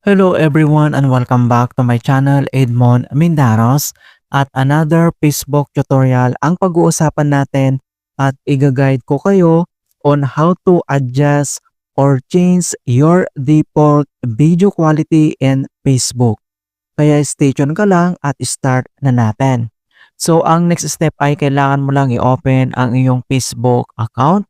Hello everyone and welcome back to my channel Edmond Mindaros at another Facebook tutorial ang pag-uusapan natin at i-guide ko kayo on how to adjust or change your default video quality in Facebook. Kaya stay tuned ka lang at start na natin. So ang next step ay kailangan mo lang i-open ang iyong Facebook account.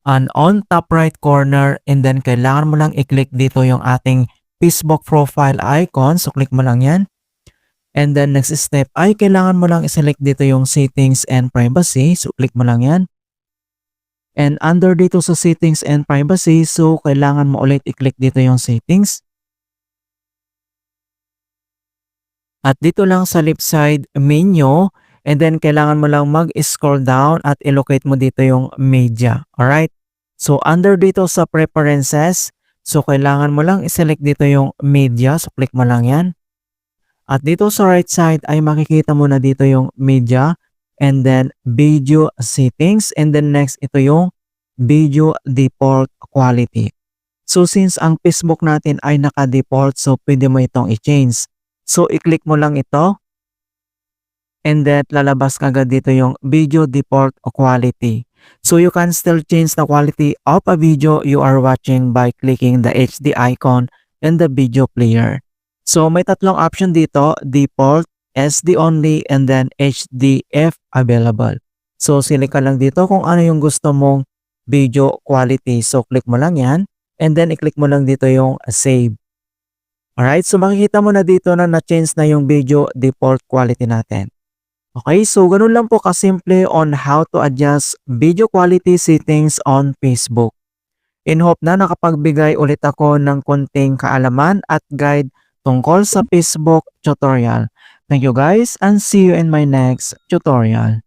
And on top right corner and then kailangan mo lang i-click dito yung ating Facebook profile icon. So click mo lang yan. And then next step ay kailangan mo lang i-select dito yung settings and privacy. So click mo lang yan. And under dito sa settings and privacy, so kailangan mo ulit i-click dito yung settings. At dito lang sa left side menu, and then kailangan mo lang mag-scroll down at i-locate mo dito yung media. Alright? So under dito sa preferences, so kailangan mo lang i-select dito yung media. So click mo lang yan. At dito sa right side ay makikita mo na dito yung media and then video settings, and then next ito yung video default quality. So since ang Facebook natin ay naka-default, so pwede mo itong i-change. So i-click mo lang ito and then lalabas kagad dito yung video default quality. So you can still change the quality of a video you are watching by clicking the HD icon in the video player. So may tatlong option dito, default, SD only, and then HDF available. So select ka lang dito kung ano yung gusto mong video quality. So click mo lang yan and then i-click mo lang dito yung save. Alright, so makikita mo na dito na na-change na yung video default quality natin. Okay, so ganun lang po kasimple on how to adjust video quality settings on Facebook. In hope na nakapagbigay ulit ako ng konting kaalaman at guide tungkol sa Facebook tutorial. Thank you guys and see you in my next tutorial.